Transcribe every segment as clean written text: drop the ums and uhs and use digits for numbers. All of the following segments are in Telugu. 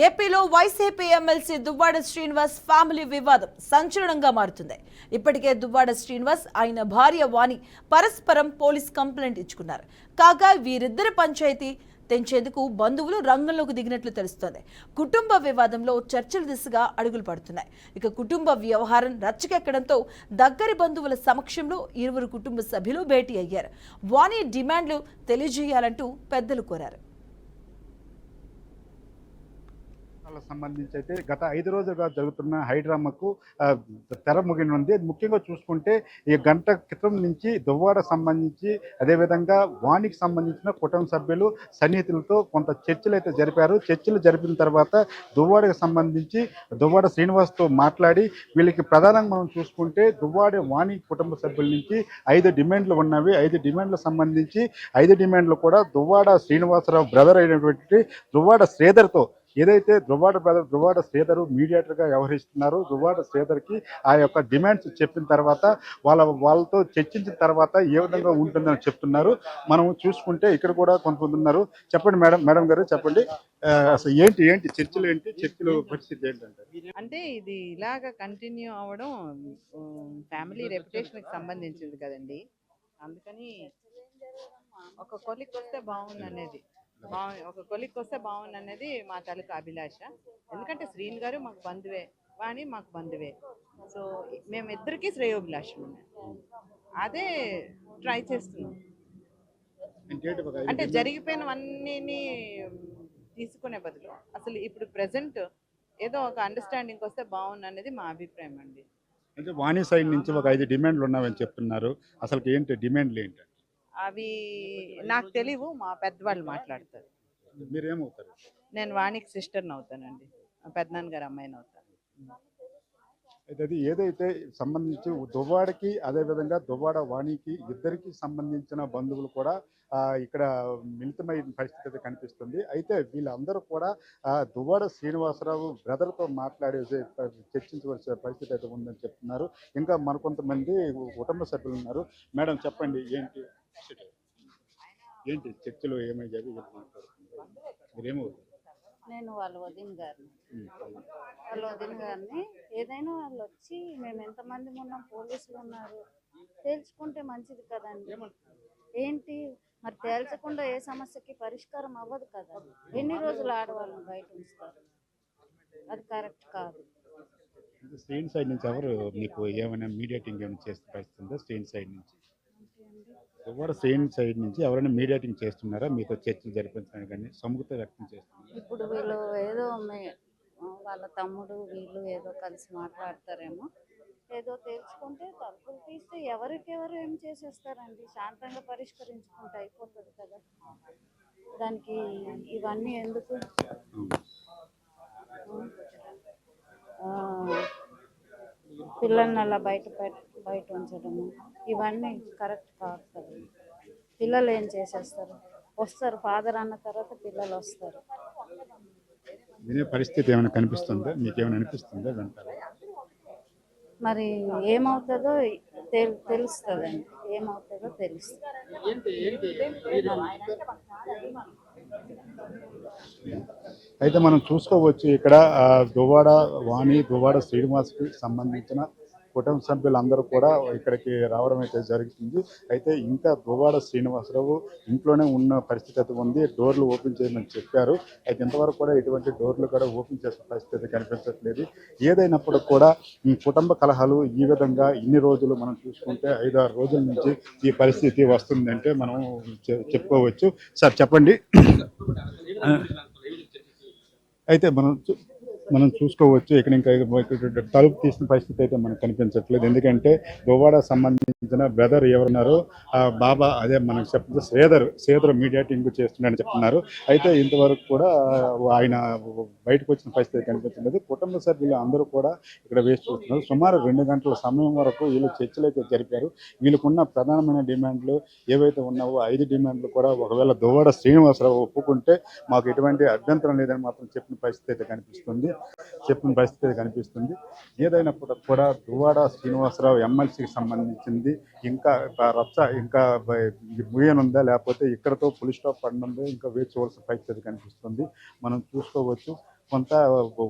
ఏపీలో YCP MLC Duvvada Srinivas family వివాదం సంచలనంగా మారుతుంది. ఇప్పటికే దువ్వాడ శ్రీనివాస్ ఆయన భార్య వాణి పరస్పరం పోలీస్ కంప్లైంట్ ఇచ్చుకున్నారు. కాగా వీరిద్దరి పంచాయతీ తెంచేందుకు బంధువులు రంగంలోకి దిగినట్లు తెలుస్తోంది. కుటుంబ వివాదంలో చర్చల దిశగా అడుగులు పడుతున్నాయి. ఇక కుటుంబ వ్యవహారం రచ్చకెక్కడంతో దగ్గరి బంధువుల సమక్షంలో ఇరువురు కుటుంబ సభ్యులు భేటీ అయ్యారు. వాణి డిమాండ్లు తెలియజేయాలంటూ పెద్దలు కోరారు. సంబంధించి అయితే గత 5 రోజులుగా జరుగుతున్న హైడ్రామాకు తెర ముగినుంది. ముఖ్యంగా చూసుకుంటే ఈ గంట క్రితం నుంచి దువ్వాడ సంబంధించి అదేవిధంగా వాణికి సంబంధించిన కుటుంబ సభ్యులు సన్నిహితులతో కొంత చర్చలు అయితే జరిపారు. చర్చలు జరిపిన తర్వాత దువ్వాడకి సంబంధించి దువ్వాడ శ్రీనివాస్తో మాట్లాడి వీళ్ళకి ప్రధానంగా మనం చూసుకుంటే దువ్వాడ వాణి కుటుంబ సభ్యుల నుంచి 5 డిమాండ్లు ఉన్నవి. 5 డిమాండ్లకు సంబంధించి 5 డిమాండ్లు కూడా దువ్వాడ శ్రీనివాసరావు బ్రదర్ అయినటువంటి దువ్వాడ శ్రీధర్తో ఏదైతే దువ్వాడ శ్రీధర్ మీడియేటర్గా వ్యవహరిస్తున్నారో దువ్వాడ శ్రీధర్కి ఆ యొక్క డిమాండ్స్ చెప్పిన తర్వాత వాళ్ళతో చర్చించిన తర్వాత ఏ విధంగా ఉంటుందని చెప్తున్నారు. మనం చూసుకుంటే ఇక్కడ కూడా కొంతమంది ఉన్నారు. చెప్పండి మేడం గారు, చెప్పండి అసలు ఏంటి చర్చలు పరిస్థితి ఏంటంటే అంటే ఇది ఇలాగ కంటిన్యూ అవ్వడం ఫ్యామిలీ రెప్యుటేషన్కి సంబంధించింది కదండి. అందుకని ఒక కొలిక్ వస్తే బాగుందనేది మా తాలూకు అభిలాష. ఎందుకంటే శ్రీని గారు మాకు బంధువే, వాణి మాకు బంధువే. సో మేమిద్దరికీ శ్రేయోభిలాషం అదే ట్రై చేస్తున్నాం. అంటే జరిగిపోయినవన్నీ తీసుకునే బదులు అసలు ఇప్పుడు ప్రెసెంట్ ఏదో ఒక అండర్స్టాండింగ్ వస్తే బాగుందనేది మా అభిప్రాయం అండి. అంటే వాణి సైడ్ నుంచి ఒక 5 డిమాండ్లు ఉన్నాయని చెప్తున్నారు. అసలు ఏంటి డిమాండ్లు ఏంటి? అవి నాకు తెలియవు, మా పెద్దవాళ్ళు మాట్లాడతారు. మీరేమవుతారు? నేను వాణికి సిస్టర్ని అవుతానండి, పెద్దనాన్న గారు అమ్మాయిని అవుతాను. అయితే అది ఏదైతే సంబంధించి దువ్వాడకి అదేవిధంగా దువ్వాడ వాణికి ఇద్దరికి సంబంధించిన బంధువులు కూడా ఇక్కడ మిళితమైన పరిస్థితి అయితే కనిపిస్తుంది. అయితే వీళ్ళందరూ కూడా దువ్వాడ శ్రీనివాసరావు బ్రదర్తో మాట్లాడే చర్చించవలసిన పరిస్థితి అయితే ఉందని చెప్తున్నారు. ఇంకా మరికొంతమంది కుటుంబ సభ్యులు ఉన్నారు. మేడం చెప్పండి, ఏంటి చర్చలు ఏమయ్యాయి? మీరేమవుతారు? నేను వాళ్ళ వదిన గారిని ఏదైనా వాళ్ళు వచ్చి మేము ఎంతమంది ఉన్నాం, పోలీసులు ఉన్నారు, తేల్చుకుంటే మంచిది కదండి. ఏంటి మరి తేల్చకుండా ఏ సమస్యకి పరిష్కారం అవ్వదు కదా. ఎన్ని రోజులు ఆడవాళ్ళని బయట ఉంచుతారు? అది కరెక్ట్ కాదు. స్టేన్ సైడ్ నుంచి ఎవరు మీకు ఏమైనా మీడియేటింగ్ ఏమైనా చేస్తే పరిస్థితుందా? స్టేన్ సైడ్ నుంచి స్టేన్ సైడ్ నుంచి ఎవరైనా మీడియేటింగ్ చేస్తున్నారా? మీతో చర్చలు జరిపించడానికి కానీ సముఖత వ్యక్తం చేస్తున్నారు? ఇప్పుడు వీళ్ళు ఏదో వాళ్ళ తమ్ముడు వీళ్ళు ఏదో కలిసి మాట్లాడతారేమో, ఏదో తేల్చుకుంటే తలుపులు తీస్తే ఎవరికెవరు ఏం చేసేస్తారండి. శాంతంగా పరిష్కరించుకుంటే అయిపోతుంది కదా. దానికి ఇవన్నీ ఎందుకు? పిల్లల్ని అలా బయట ఉంచడము ఇవన్నీ కరెక్ట్ కాదు కదా. పిల్లలు ఏం చేసేస్తారు? వస్తారు, ఫాదర్ అన్న తర్వాత పిల్లలు వస్తారు. వినే పరిస్థితి ఏమైనా కనిపిస్తుందా? మీకేమైనా అనిపిస్తుందా? వెంటనే మరి ఏమవుతుందో తెలుస్తుందండి. ఏమవుతుందో తెలుస్తుంది. అయితే మనం చూసుకోవచ్చు ఇక్కడ దువ్వాడ వాణి దువ్వాడ శ్రీనివాస్కి సంబంధించిన కుటుంబ సభ్యులందరూ కూడా ఇక్కడికి రావడం అయితే జరుగుతుంది. అయితే ఇంకా దువ్వాడ శ్రీనివాసరావు ఇంట్లోనే ఉన్న పరిస్థితి అయితే ఉంది. డోర్లు ఓపెన్ చేయమని చెప్పారు. అయితే ఇంతవరకు కూడా ఎటువంటి డోర్లు కూడా ఓపెన్ చేసే పరిస్థితి కనిపించట్లేదు. ఏదైనప్పుడు కూడా ఈ కుటుంబ కలహాలు ఈ విధంగా ఇన్ని రోజులు మనం చూసుకుంటే 5-6 రోజుల నుంచి ఈ పరిస్థితి వస్తుందంటే మనం చెప్పుకోవచ్చు. సార్ చెప్పండి. అయితే మనం చూసుకోవచ్చు ఇక్కడ ఇంకా తలుపు తీసిన పరిస్థితి అయితే మనకు కనిపించట్లేదు. ఎందుకంటే దువ్వాడ సంబంధించిన బ్రదర్ ఎవరున్నారో బాబా అదే మనకు చెప్తుంది శ్రీధర్ మీడియేటింగ్ చేస్తున్నాడని చెప్తున్నారు. అయితే ఇంతవరకు కూడా ఆయన బయటకు వచ్చిన పరిస్థితి కనిపించలేదు. కుటుంబ సభ్యులు అందరూ కూడా ఇక్కడ వేచి చూస్తున్నారు. సుమారు 2 గంటల సమయం వరకు వీళ్ళు చర్చలు అయితే జరిపారు. వీళ్ళకున్న ప్రధానమైన డిమాండ్లు ఏవైతే ఉన్నావో 5 డిమాండ్లు కూడా ఒకవేళ దువ్వాడ శ్రీనివాసరావు ఒప్పుకుంటే మాకు ఎటువంటి అభ్యంతరం లేదని మాత్రం చెప్పిన పరిస్థితి అయితే కనిపిస్తుంది. ఏదైనప్పుడు కూడా దువ్వాడ శ్రీనివాసరావు ఎమ్మెల్సీకి సంబంధించింది ఇంకా రచ్చ ఇంకా ముయ్యనుందా, లేకపోతే ఇక్కడతో పులి స్టాప్ పడనుందో ఇంకా వేచి చూడాల్సిన పరిస్థితి కనిపిస్తుంది. మనం చూసుకోవచ్చు కొంత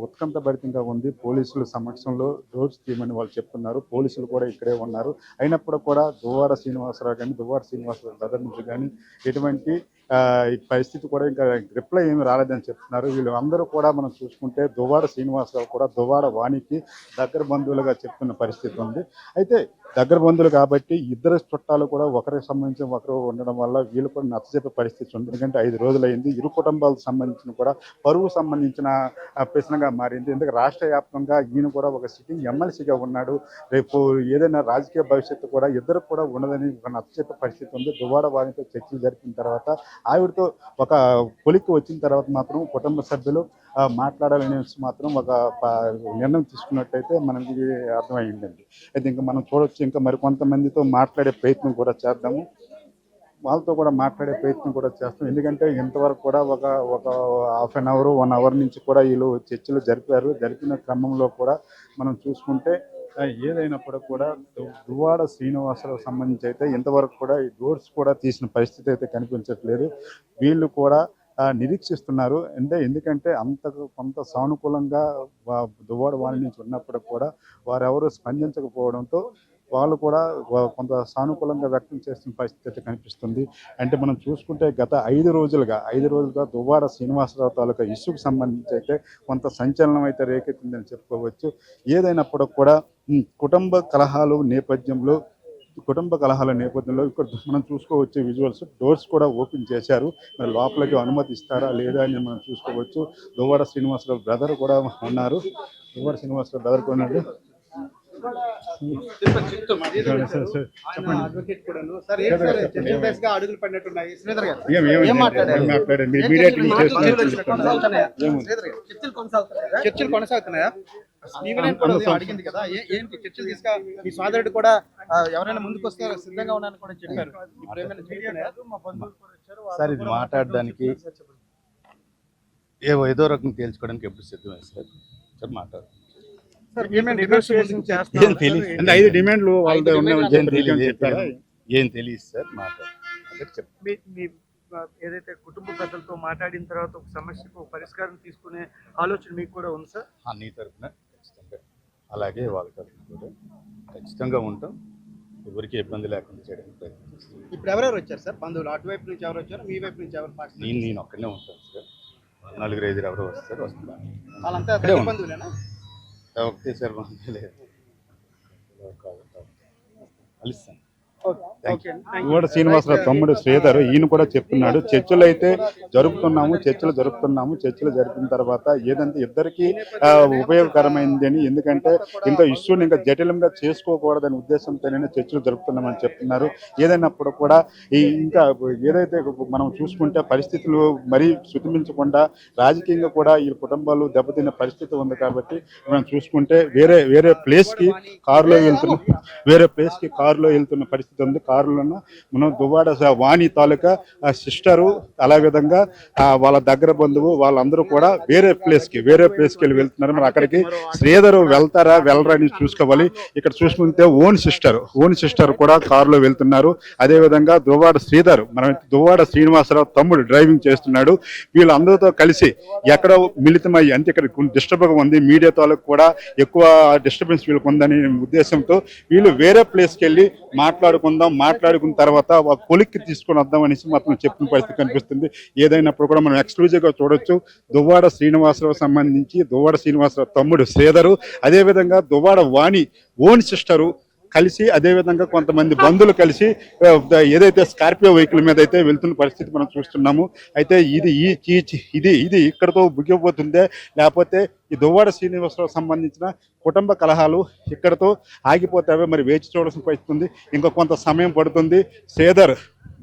ఉత్కంఠ భరితంగా ఉంది. పోలీసుల సమక్షంలో డోర్స్ తీయమని వాళ్ళు చెప్తున్నారు. పోలీసులు కూడా ఇక్కడే ఉన్నారు. అయినప్పుడు కూడా దువ్వాడ శ్రీనివాసరావు కానీ, దువ్వాడ శ్రీనివాసరావు బ్రదర్ నుంచి కానీ ఎటువంటి ఈ పరిస్థితి కూడా ఇంకా రిప్లై ఏమి రాలేదని చెప్తున్నారు. వీళ్ళు అందరూ కూడా మనం చూసుకుంటే దువ్వాడ శ్రీనివాసరావు కూడా దువ్వాడ వాణికి దగ్గర బంధువులుగా చెప్తున్న పరిస్థితి ఉంది. అయితే దగ్గర బంధువులు కాబట్టి ఇద్దరు చుట్టాలు కూడా ఒకరికి సంబంధించి ఒకరు ఉండడం వల్ల వీళ్ళు కూడా నచ్చజెప్పే పరిస్థితి ఉంది. ఎందుకంటే 5 రోజులైంది. ఇరు కుటుంబాలకు సంబంధించిన కూడా పరువు సంబంధించిన ప్రశ్నగా మారింది. ఎందుకంటే రాష్ట్ర వ్యాప్తంగా ఈయన కూడా ఒక సిట్టింగ్ ఎమ్మెల్సీగా ఉన్నాడు. రేపు ఏదైనా రాజకీయ భవిష్యత్తు కూడా ఇద్దరు కూడా ఉండదని ఒక నచ్చజెప్పే పరిస్థితి ఉంది. దువ్వాడ వారితో చర్చలు జరిపిన తర్వాత ఆవిడతో ఒక కొలిక్కి వచ్చిన తర్వాత మాత్రం కుటుంబ సభ్యులు మాట్లాడాలనే మాత్రం ఒక నిర్ణయం తీసుకున్నట్టయితే మనకి అర్థమైందండి. అయితే ఇంకా మనం చూడొచ్చు, ఇంకా మరికొంతమందితో మాట్లాడే ప్రయత్నం కూడా చేద్దాము. వాళ్ళతో కూడా మాట్లాడే ప్రయత్నం కూడా చేస్తాం. ఎందుకంటే ఇంతవరకు కూడా ఒక హాఫ్ అన్ అవర్ 1 అవర్ నుంచి కూడా వీళ్ళు చర్చలు జరిపారు. జరిపిన క్రమంలో కూడా మనం చూసుకుంటే ఏదైనప్పుడు కూడా దువ్వాడ శ్రీనివాసరావు సంబంధించి అయితే ఇంతవరకు కూడా ఈ డోర్స్ కూడా తీసిన పరిస్థితి అయితే కనిపించట్లేదు. వీళ్ళు కూడా నిరీక్షిస్తున్నారు. ఎందుకంటే కొంత సానుకూలంగా దువ్వాడ వాణి నుంచి ఉన్నప్పుడు కూడా వారెవరూ స్పందించకపోవడంతో వాళ్ళు కూడా కొంత సానుకూలంగా వ్యక్తం చేస్తున్న పరిస్థితి అయితే కనిపిస్తుంది. అంటే మనం చూసుకుంటే గత 5 రోజులుగా దువ్వాడ శ్రీనివాసరావు తాలూకా ఇష్యూకి సంబంధించి అయితే కొంత సంచలనం అయితే రేకెత్తిందని చెప్పుకోవచ్చు. ఏదైనప్పుడు కూడా కుటుంబ కలహాల నేపథ్యంలో ఇక్కడ మనం చూసుకోవచ్చు విజువల్స్. డోర్స్ కూడా ఓపెన్ చేశారు. మరి లోపలికి అనుమతి ఇస్తారా లేదా అని మనం చూసుకోవచ్చు. దువ్వాడ శ్రీనివాసరావు బ్రదర్ కూడా ఉన్నారు. అడుగులు పడినట్టున్నాయి. చర్చలు కొనసాగుతున్నాయా? అడిగింది కదా, ఏంటి చర్చలు తీసుకా మీ సోదరుడు కూడా ఎవరైనా ముందుకు వస్తే సిద్ధంగా ఉన్నారని కూడా చెప్పారు. సార్ ఇది మాట్లాడడానికి ఏదో రకం తేల్చుకోవడానికి ఎప్పుడు సిద్ధమే సార్ మాట్లాడు. ఐదు డిమాండ్లు ఏం తెలియదు సార్ మాట్లాడు. ఏదైతే కుటుంబ పెద్దలతో మాట్లాడిన తర్వాత ఒక సమస్యకు పరిష్కారం తీసుకునే ఆలోచన మీకు కూడా ఉంది సార్? నీ తరఫున ఖచ్చితంగా, అలాగే వాళ్ళ తరఫున కూడా ఖచ్చితంగా ఉంటాం. ఎవరికి ఇబ్బంది లేకుండా చేయడానికి ప్రయత్నిస్తాం. ఇప్పుడు ఎవరెవరు వచ్చారు సార్ బంధువులు? అటువైపు నుంచి ఎవరు వచ్చారు, మీ వైపు నుంచి ఎవరు? నేను ఒక్కనే ఉంటాను సార్. 4-5 ఎవరో వస్తారు. వాళ్ళంతా బంధువులేనా? ఒకటే సార్ లేదు కలుస్తాను. దువ్వాడ శ్రీనివాసరావు తమ్ముడు శ్రీధర్ ఈయన కూడా చెప్తున్నాడు, చర్చలు జరిపిన తర్వాత ఏదంటే ఇద్దరికి ఉపయోగకరమైంది అని. ఎందుకంటే ఇంకా ఇష్యూని ఇంకా జటిలంగా చేసుకోకూడదనే ఉద్దేశంతోనే చర్చలు జరుపుతున్నామని చెప్తున్నారు. ఏదైనప్పుడు కూడా ఇంకా ఏదైతే మనం చూసుకుంటే పరిస్థితులు మరీ శృతిమించకుండా రాజకీయంగా కూడా ఈ కుటుంబాలు దెబ్బతిన్న పరిస్థితి ఉంది. కాబట్టి మనం చూసుకుంటే వేరే ప్లేస్కి కారులో వెళ్తున్న పరిస్థితి ఉంది. కారులను మనం దువ్వాడ వాణి తాలూకా సిస్టరు, అలా విధంగా వాళ్ళ దగ్గర బంధువు వాళ్ళందరూ కూడా వేరే ప్లేస్కి వెళ్ళి వెళ్తున్నారు. మరి అక్కడికి శ్రీధరు వెళ్ళరా అని చూసుకోవాలి. ఇక్కడ చూసుకుంటే ఓన్ సిస్టర్ కూడా కారులో వెళ్తున్నారు. అదేవిధంగా దువ్వాడ శ్రీనివాసరావు తమ్ముడు డ్రైవింగ్ చేస్తున్నాడు. వీళ్ళందరితో కలిసి ఎక్కడో మిళితమయ్యి, అంటే ఇక్కడ డిస్టర్బ్గా ఉంది, మీడియా తాలూకు కూడా ఎక్కువ డిస్టర్బెన్స్ వీళ్ళకి ఉందని ఉద్దేశంతో వీళ్ళు వేరే ప్లేస్కి వెళ్ళి మాట్లాడుకున్న తర్వాత ఒక కొలిక్కి తీసుకొని వద్దాం అనేసి మాత్రం చెప్పిన పరిస్థితి కనిపిస్తుంది. ఏదైనప్పుడు కూడా మనం ఎక్స్క్లూజివ్గా చూడొచ్చు. దువ్వాడ శ్రీనివాసరావు సంబంధించి దువ్వాడ శ్రీనివాసరావు తమ్ముడు శ్రీధరు, అదేవిధంగా దువ్వాడ వాణి ఓన్ సిస్టరు కలిసి, అదేవిధంగా కొంతమంది బంధువులు కలిసి ఏదైతే స్కార్పియో వెహికల్ మీద అయితే వెళ్తున్న పరిస్థితి మనం చూస్తున్నాము. అయితే ఇది ఇక్కడతో ముగిపోతుందే, లేకపోతే ఈ దువ్వాడ శ్రీనివాసరావు సంబంధించిన కుటుంబ కలహాలు ఇక్కడతో ఆగిపోతావే మరి వేచి చూడాల్సిన పరిస్థితి ఉంది. ఇంకా కొంత సమయం పడుతుంది.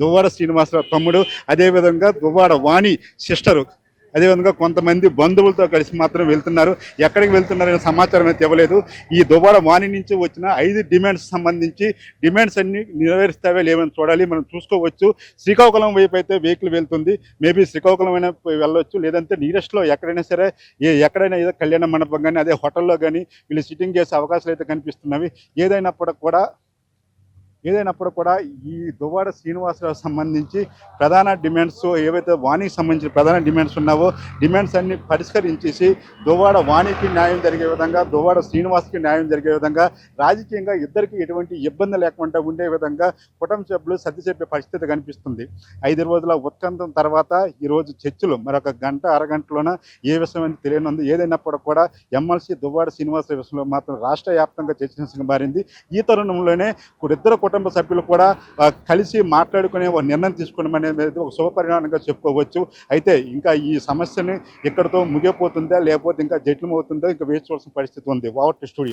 దువ్వాడ శ్రీనివాసరావు తమ్ముడు, అదేవిధంగా దువ్వాడ వాణి సిస్టరు, అదేవిధంగా కొంతమంది బంధువులతో కలిసి మాత్రం వెళ్తున్నారు. ఎక్కడికి వెళ్తున్నారనే సమాచారం అయితే ఇవ్వలేదు. ఈ దువ్వాడ వాణి నుంచి వచ్చిన 5 డిమాండ్స్ సంబంధించి డిమాండ్స్ అన్ని నెరవేరుస్తావే లేవని చూడాలి. మనం చూసుకోవచ్చు. శ్రీకాకుళం వైపు అయితే వెహికల్ వెళ్తుంది. మేబీ శ్రీకాకుళం అయినా వెళ్ళొచ్చు, లేదంటే నియరెస్ట్లో ఎక్కడైనా సరే ఎక్కడైనా ఏదో కళ్యాణ మండపం కానీ అదే హోటల్లో కానీ వీళ్ళు సిట్టింగ్ చేసే అవకాశాలు అయితే కనిపిస్తున్నవి. ఏదైనప్పుడు కూడా ఏదైనప్పుడు కూడా ఈ దువ్వాడ శ్రీనివాసరావు సంబంధించి ప్రధాన డిమాండ్స్ ఏవైతే వాణికి సంబంధించిన ప్రధాన డిమాండ్స్ ఉన్నావో డిమాండ్స్ అన్ని పరిష్కరించేసి దువ్వాడ వాణికి న్యాయం జరిగే విధంగా దువ్వాడ శ్రీనివాస్కి న్యాయం జరిగే విధంగా రాజకీయంగా ఇద్దరికి ఎటువంటి ఇబ్బంది లేకుండా ఉండే విధంగా కుటుంబ సభ్యులు సర్ది చెప్పే పరిస్థితి కనిపిస్తుంది. 5 రోజుల ఉత్కంఠం తర్వాత ఈరోజు చర్చలు మరొక గంట అరగంటలోన ఏ విషయం అని తెలియనుంది. ఏదైనప్పుడు కూడా ఎమ్మెల్సీ దువ్వాడ శ్రీనివాసరావు విషయంలో మాత్రం రాష్ట్ర వ్యాప్తంగా చర్చనీయాంశంగా మారింది. ఈ తరుణంలోనే ఇద్దరు కుటుంబ సభ్యులు కూడా కలిసి మాట్లాడుకునే ఒక నిర్ణయం తీసుకోవడం అనేది ఒక శుభపరిణామంగా చెప్పుకోవచ్చు. అయితే ఇంకా ఈ సమస్యని ఇక్కడితో ముగిపోతుందా లేకపోతే ఇంకా జటిలమవుతుందో ఇంకా వేచి చూడాల్సిన పరిస్థితి ఉంది. Over to studio.